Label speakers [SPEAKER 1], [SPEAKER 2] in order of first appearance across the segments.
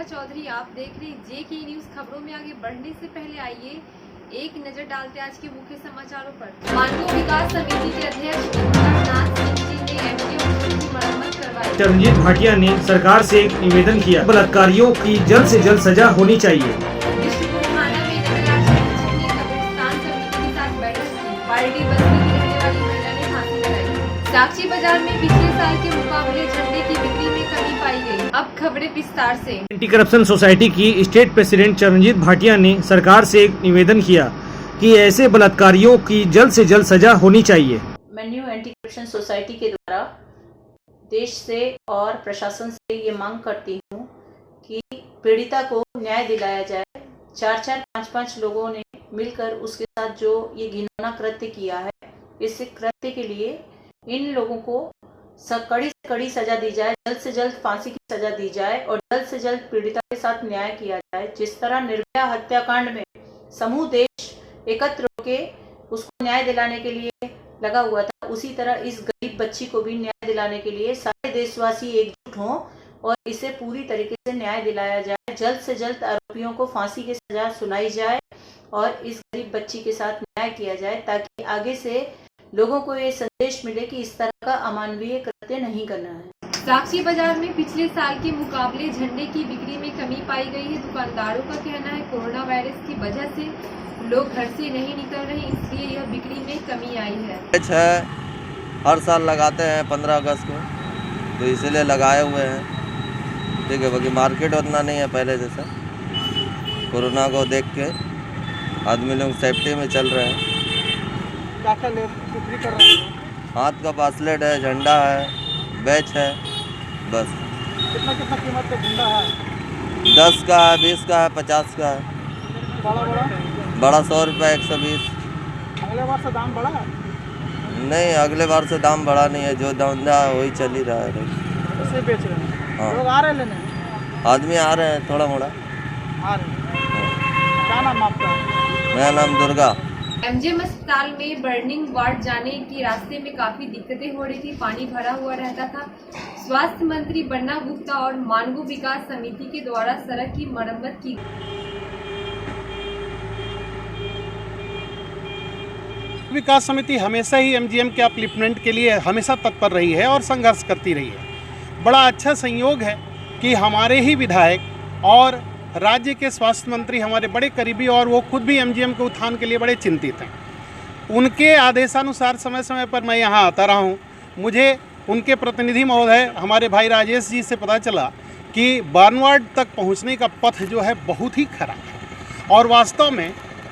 [SPEAKER 1] चौधरी, आप देख रहे JK न्यूज। खबरों में आगे बढ़ने से पहले आइए एक नजर डालते आज के मुख्य समाचारों पर। मानव विकास समिति के अध्यक्ष ओंकारनाथ सिंह जी ने MDO की मरम्मत करवाई।
[SPEAKER 2] चरणजीत भाटिया ने सरकार से एक निवेदन किया, बलात्कारियों की जल्द से जल्द सजा होनी चाहिए।
[SPEAKER 1] विष्णुपुर थाना में नगर आरक्षक ने कब्रिस्तान समिति के साथ बैठक की। पार्टी बस्ती की रहने वाली महिला ने फांसी लगाई। साक्षी बाजार में पिछले साल के मुकाबले झंडे की बिक्री में कमी पाई गई। अब खबरें विस्तार से।
[SPEAKER 2] एंटी करप्शन सोसाइटी की स्टेट प्रेसिडेंट चरणजीत भाटिया ने सरकार से एक निवेदन किया कि ऐसे बलात्कारियों की जल्द से जल्द सजा होनी चाहिए।
[SPEAKER 3] मैं न्यू एंटी करप्शन सोसाइटी के द्वारा देश से और प्रशासन से ये मांग करती हूँ कि पीड़िता को न्याय दिलाया जाए। 4-4, 5-5 लोगों ने मिलकर उसके साथ जो ये घिनौना कृत्य किया है, इस कृत्य के लिए इन लोगों को कड़ी से कड़ी सजा दी जाए, जल्द से जल्द फांसी की सजा दी जाए और जल्द से जल्द पीड़िता के साथ न्याय किया जाए। जिस तरह निर्भया हत्याकांड में समूह देश एकत्र होकर उसको न्याय दिलाने के लिए लगा हुआ था, उसी तरह इस गरीब बच्ची को भी न्याय दिलाने के लिए सारे देशवासी एकजुट हों और इसे पूरी तरीके से न्याय दिलाया जाए। जल्द से जल्द आरोपियों को फांसी की सजा सुनाई जाए और इस गरीब बच्ची के साथ न्याय किया जाए, ताकि आगे से लोगों को ये संदेश मिले कि इस तरह का अमानवीय कृत्य नहीं करना है।
[SPEAKER 1] साक्षी बाजार में पिछले साल के मुकाबले झंडे की बिक्री में कमी पाई गई है। दुकानदारों का कहना है कोरोना वायरस की वजह से लोग घर से नहीं निकल रहे, इसलिए यह बिक्री में कमी आई है।
[SPEAKER 4] हर साल लगाते हैं 15 अगस्त को, तो इसीलिए लगाए हुए हैं। ठीक है, बाकी मार्केट उतना नहीं है पहले जैसा। कोरोना को देख के आदमी लोग सेफ्टी में चल रहे हैं।
[SPEAKER 5] क्या बिक्री कर रहे हैं?
[SPEAKER 4] हाथ का ब्रेसलेट है, झंडा है, बैच है, बस।
[SPEAKER 5] कितना कीमत का झंडा है?
[SPEAKER 4] 10 का है, 20 का है, 50 का है। बड़ा 100 रुपये, 120।
[SPEAKER 5] अगले बार से दाम बढ़ा है?
[SPEAKER 4] नहीं, अगले बार से दाम बढ़ा नहीं है, जो धंधा वही चल ही रहा है।
[SPEAKER 5] इसे बेच रहे हैं?
[SPEAKER 4] हाँ,
[SPEAKER 5] लोग आ रहे हैं लेने?
[SPEAKER 4] आदमी आ रहे हैं, थोड़ा मोड़ा
[SPEAKER 5] आ रहे हैं। क्या नाम आपका?
[SPEAKER 4] मेरा नाम दुर्गा।
[SPEAKER 1] MGM अस्पताल में बर्निंग वार्ड जाने की रास्ते में काफी दिक्कतें हो रही थी, पानी भरा हुआ रहता था। स्वास्थ्य मंत्री बन्ना गुप्ता और मानव विकास समिति के द्वारा सड़क की मरम्मत की।
[SPEAKER 5] विकास समिति हमेशा ही MGM के अपलिफ्टमेंट के लिए हमेशा तत्पर रही है और संघर्ष करती रही है। बड़ा अच्छा संयोग है कि हमारे ही विधायक और राज्य के स्वास्थ्य मंत्री हमारे बड़े करीबी और वो खुद भी MGM के उत्थान के लिए बड़े चिंतित हैं। उनके आदेशानुसार समय समय पर मैं यहाँ आता रहा हूँ। मुझे उनके प्रतिनिधि महोदय हमारे भाई राजेश जी से पता चला कि बर्नवार्ड तक पहुँचने का पथ जो है बहुत ही खराब है और वास्तव में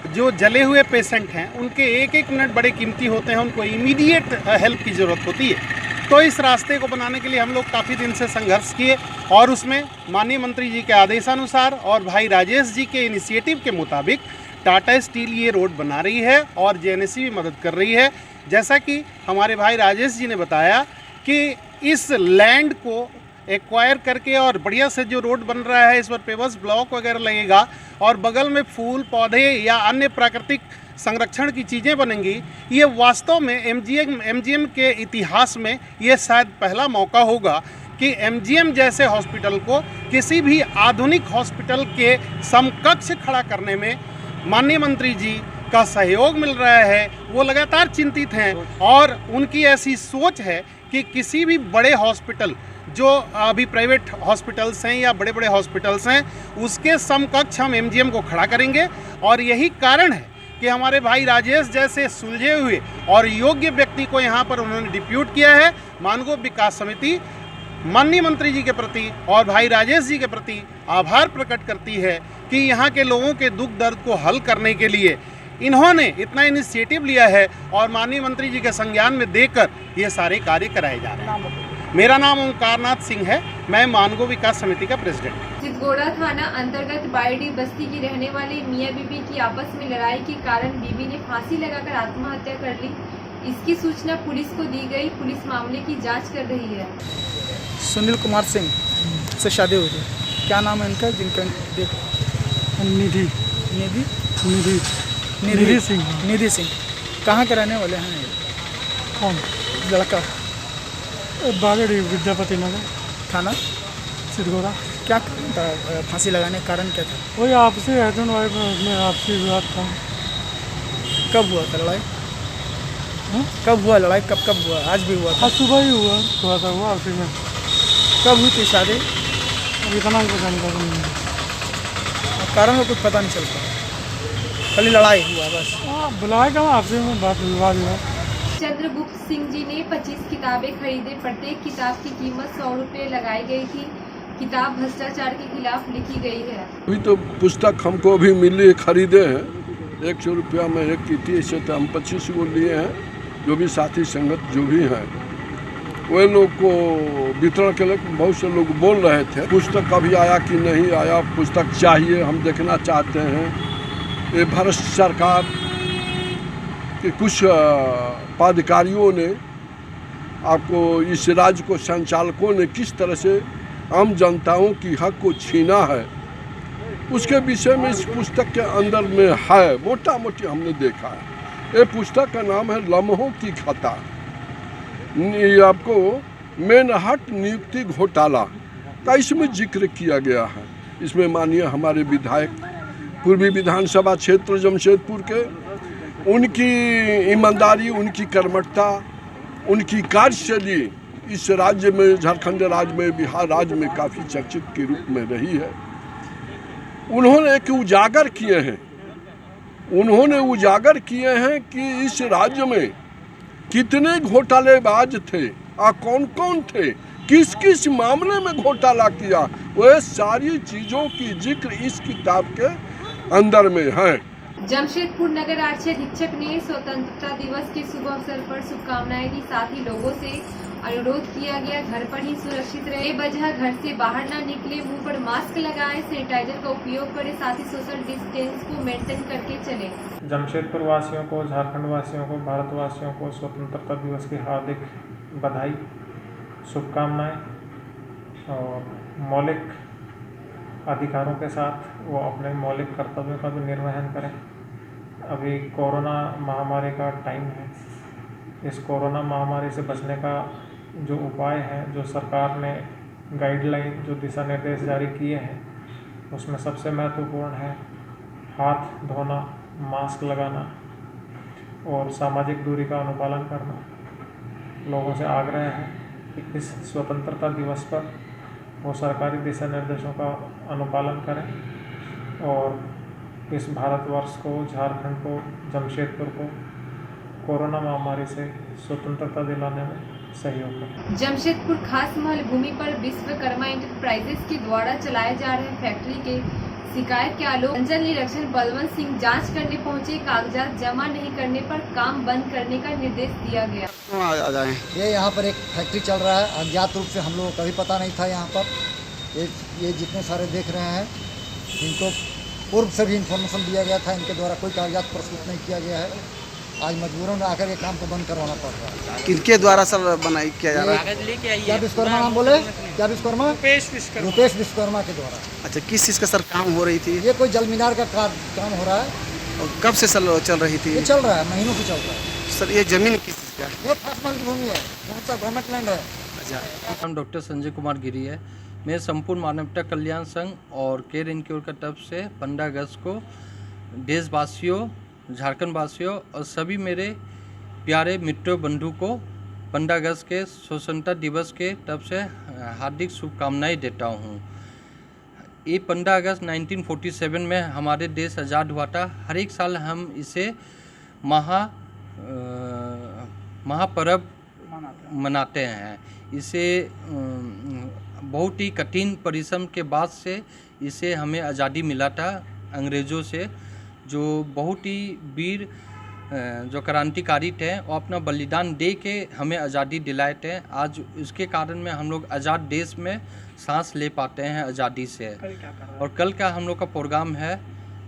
[SPEAKER 5] जो जले हुए पेशेंट हैं उनके एक मिनट बड़े कीमती होते हैं, उनको इमीडिएट हेल्प की ज़रूरत होती है। तो इस रास्ते को बनाने के लिए हम लोग काफ़ी दिन से संघर्ष किए और उसमें माननीय मंत्री जी के आदेशानुसार और भाई राजेश जी के इनिशिएटिव के मुताबिक टाटा स्टील ये रोड बना रही है और JNSC भी मदद कर रही है। जैसा कि हमारे भाई राजेश जी ने बताया कि इस लैंड को एक्वायर करके और बढ़िया से जो रोड बन रहा है, इस पर पेवर्स ब्लॉक वगैरह लगेगा और बगल में फूल पौधे या अन्य प्राकृतिक संरक्षण की चीज़ें बनेंगी। ये वास्तव में MGM के इतिहास में ये शायद पहला मौका होगा कि MGM जैसे हॉस्पिटल को किसी भी आधुनिक हॉस्पिटल के समकक्ष खड़ा करने में माननीय मंत्री जी का सहयोग मिल रहा है। वो लगातार चिंतित हैं और उनकी ऐसी सोच है कि किसी भी बड़े हॉस्पिटल जो अभी प्राइवेट हॉस्पिटल्स हैं या बड़े बड़े हॉस्पिटल्स हैं, उसके समकक्ष हम MGM को खड़ा करेंगे। और यही कारण है कि हमारे भाई राजेश जैसे सुलझे हुए और योग्य व्यक्ति को यहाँ पर उन्होंने डिप्यूट किया है। मानव विकास समिति माननीय मंत्री जी के प्रति और भाई राजेश जी के प्रति आभार प्रकट करती है कि यहाँ के लोगों के दुख दर्द को हल करने के लिए इन्होंने इतना इनिशिएटिव लिया है और माननीय मंत्री जी के संज्ञान में देकर ये सारे कार्य कराए जा रहे हैं। मेरा नाम ओंकारनाथ सिंह है, मैं मानव विकास समिति का प्रेसिडेंट हूँ।
[SPEAKER 1] चितगोड़ा थाना अंतर्गत बायडी बस्ती की रहने वाले मियां बीबी की आपस में लड़ाई के कारण बीबी ने फांसी लगाकर आत्महत्या कर ली। इसकी सूचना पुलिस को दी गई। पुलिस मामले की जांच कर रही है।
[SPEAKER 6] सुनील कुमार सिंह से शादी हुई थी। क्या नाम है इनका? जिनका
[SPEAKER 5] निधि
[SPEAKER 6] निधि सिंह। कहाँ के रहने वाले हैं ये?
[SPEAKER 5] कौन
[SPEAKER 6] लड़का?
[SPEAKER 5] बागेड़ी विद्यापति नगर,
[SPEAKER 6] थाना
[SPEAKER 5] चितगोड़ा।
[SPEAKER 6] क्या था, फांसी लगाने का कारण क्या था?
[SPEAKER 7] वही आपसी हस्बैंड वाइफ में आपसी विवाद था।
[SPEAKER 6] कब हुआ था लड़ाई? कब हुआ लड़ाई? कब हुआ? आज भी हुआ था?
[SPEAKER 7] आज सुबह ही हुआ, थोड़ा सा हुआ आपसी में।
[SPEAKER 6] कब हुई थी शादी?
[SPEAKER 7] अब इतना हमको जानकारी नहीं है।
[SPEAKER 6] कारण का कुछ पता नहीं चलता, खाली लड़ाई हुआ बस।
[SPEAKER 7] बुलाए क्या आपसी में बात विवाद हुआ।
[SPEAKER 1] चंद्रगुप्त सिंह जी ने 25 किताबें खरीदे। प्रत्येक किताब की कीमत 100 रुपये लगाई गई थी। किताब भ्रष्टाचार के खिलाफ लिखी गई है।
[SPEAKER 8] अभी तो पुस्तक हमको भी मिली, खरीदे हैं। 100 रुपया में एक की थी, इससे तो हम 25 को लिए हैं। जो भी साथी संगत जो भी हैं वे लोग को वितरण के लिए बहुत से लोग बोल रहे थे पुस्तक कभी आया कि नहीं आया, पुस्तक चाहिए, हम देखना चाहते हैं। ये भारत सरकार के कुछ पदाधिकारियों ने आपको इस राज्य को संचालकों ने किस तरह से आम जनताओं की हक को छीना है, उसके विषय में इस पुस्तक के अंदर में है। मोटा मोटी हमने देखा है। ये पुस्तक का नाम है लम्हों की कथा। ये आपको मेनहट नियुक्ति घोटाला का इसमें जिक्र किया गया है। इसमें माननीय हमारे विधायक पूर्वी विधानसभा क्षेत्र जमशेदपुर के, उनकी ईमानदारी, उनकी कर्मठता, उनकी कार्यशैली इस राज्य में, झारखंड राज्य में, बिहार राज्य में काफ़ी चर्चित के रूप में रही है। उन्होंने एक उजागर किए हैं, कि इस राज्य में कितने घोटालेबाज थे और कौन कौन थे, किस किस मामले में घोटाला किया, वह सारी चीज़ों की जिक्र इस किताब के अंदर में है।
[SPEAKER 1] जमशेदपुर नगर आरक्षी अधीक्षक ने स्वतंत्रता दिवस के शुभ अवसर पर शुभकामनाएं दी। साथ ही लोगों से अनुरोध किया गया घर पर ही सुरक्षित रहे, बेवजह घर से बाहर न निकले, मुंह पर मास्क लगाएं, सैनिटाइजर का उपयोग करें, साथ ही सोशल डिस्टेंस को मेंटेन करके चलें।
[SPEAKER 7] जमशेदपुर वासियों को, झारखंड वासियों को, भारतवासियों को स्वतंत्रता दिवस की हार्दिक बधाई, शुभकामनाएं। और मौलिक अधिकारों के साथ वो अपने मौलिक कर्तव्यों का भी निर्वहन करें। अभी कोरोना महामारी का टाइम है। इस कोरोना महामारी से बचने का जो उपाय है, जो सरकार ने गाइडलाइन, जो दिशा निर्देश जारी किए हैं, उसमें सबसे महत्वपूर्ण है हाथ धोना, मास्क लगाना और सामाजिक दूरी का अनुपालन करना। लोगों से आग्रह है कि इस स्वतंत्रता दिवस पर वो सरकारी दिशा निर्देशों का अनुपालन करें और इस भारतवर्ष को, झारखंड को, जमशेदपुर को कोरोना महामारी से स्वतंत्रता दिलाने में सहयोग करें।
[SPEAKER 1] जमशेदपुर खास महल भूमि पर विश्वकर्मा इंटरप्राइजेस के द्वारा चलाए जा रहे फैक्ट्री के शिकायत के आलोक अंचल निरीक्षक बलवंत सिंह जांच करने पहुंचे। कागजात जमा नहीं करने पर काम बंद करने का निर्देश दिया गया।
[SPEAKER 9] ये यहाँ पर एक फैक्ट्री चल रहा है, अज्ञात रूप से हम लोगों को कभी पता नहीं था। यहाँ पर ये जितने सारे देख रहे हैं, इनको पूर्व से भी इन्फॉर्मेशन दिया गया था, इनके द्वारा कोई कागजात प्रस्तुत नहीं किया गया है। आज मजबूरन आकर ये काम को बंद करवाना पड़ रहा है।
[SPEAKER 6] किनके द्वारा सर बनाई किया जा रहा है?
[SPEAKER 9] क्या विश्वकर्मा नाम बोले? क्या विश्वकर्मा? रुपेश विश्वकर्मा के द्वारा।
[SPEAKER 6] अच्छा, किस चीज़ का सर काम हो रही थी?
[SPEAKER 9] ये कोई जल मीनार का काम हो रहा है।
[SPEAKER 6] और कब से सर चल रही थी?
[SPEAKER 9] ये चल रहा है, महीनों से चल रहा है।
[SPEAKER 6] सर ये जमीन किस चीज़ का है?
[SPEAKER 9] ये खास महल की भूमि है, यहाँ का गवर्नमेंट लैंड है।
[SPEAKER 6] अच्छा,
[SPEAKER 10] नाम डॉक्टर संजय कुमार गिरी है। मैं संपूर्ण मानवता कल्याण संघ और केयर इनक्योर का तरफ से 15 अगस्त को देशवासियों, झारखंड वासियों और सभी मेरे प्यारे मित्रों बंधु को 15 अगस्त के स्वतंत्रता दिवस के तरफ से हार्दिक शुभकामनाएं देता हूँ। ये 15 अगस्त 1947 में हमारे देश आज़ाद हुआ था। हर एक साल हम इसे महापर्व मनाते हैं। इसे बहुत ही कठिन परिश्रम के बाद से इसे हमें आज़ादी मिला था अंग्रेज़ों से, जो बहुत ही वीर जो क्रांतिकारी थे और अपना बलिदान दे के हमें आज़ादी दिलाए थे। आज इसके कारण में हम लोग आज़ाद देश में सांस ले पाते हैं आज़ादी से। और कल का हम लोग का प्रोग्राम है,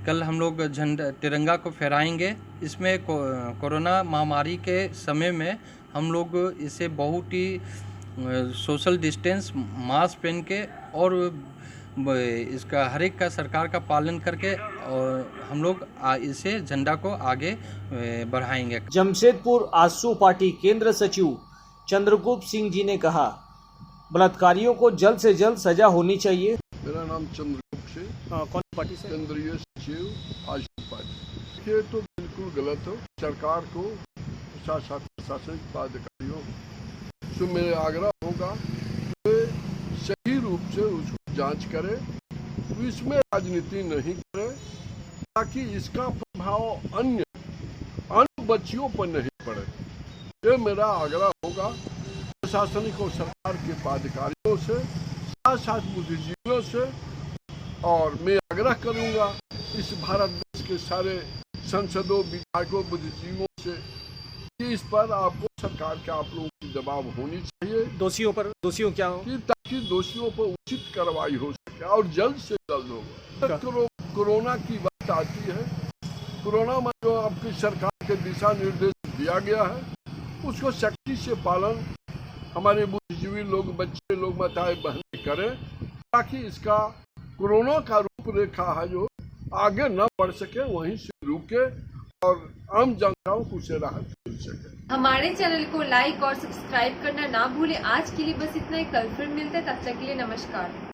[SPEAKER 10] कल हम लोग झंडा तिरंगा को फहराएंगे। इसमें कोरोना महामारी के समय में हम लोग इसे बहुत ही सोशल डिस्टेंस, मास्क पहन के और इसका हर एक का सरकार का पालन करके और हम लोग इसे झंडा को आगे बढ़ाएंगे।
[SPEAKER 2] जमशेदपुर आजसू पार्टी केंद्र सचिव चंद्रगुप्त सिंह जी ने कहा, बलात्कारियों को जल्द से जल्द सजा होनी चाहिए।
[SPEAKER 8] रामचंद्र गुप्त से,
[SPEAKER 2] कौन पार्टी से?
[SPEAKER 8] केंद्रीय सचिव आजसू पार्टी। ये तो बिल्कुल गलत हो। सरकार को साथ साथ प्रशासनिक पदाधिकारियों से मेरा आग्रह होगा कि सही रूप से उसको जांच करे, इसमें राजनीति नहीं करे, ताकि इसका प्रभाव अन्य बच्चियों पर नहीं पड़े। ये मेरा आग्रह होगा प्रशासनिक और सरकार के पदाधिकारियों से, साथ साथ बुद्धिजीवियों से। और मैं आग्रह करूंगा इस भारत देश के सारे सांसदों, विधायकों, बुद्धिजीवियों से कि इस पर आपको सरकार के आप लोगों की दबाव होनी चाहिए।
[SPEAKER 2] दोषियों क्या हो?
[SPEAKER 8] कि ताकि दोषियों पर उचित कार्रवाई हो सके और जल्द से जल्द होगा। कोरोना की बात आती है, कोरोना में जो आपकी सरकार के दिशा निर्देश दिया गया है उसको सख्ती से पालन हमारे बुद्धिजीवी लोग, बच्चे लोग, माताएं बहनें करें, ताकि इसका कोरोना का रूपरेखा है जो आगे न बढ़ सके, वहीं से रुके और आम जनताओं को उससे राहत मिल सके।
[SPEAKER 1] हमारे चैनल को लाइक और सब्सक्राइब करना ना भूलें। आज के लिए बस इतना ही, कल फिर मिलते हैं, तब तक के लिए नमस्कार।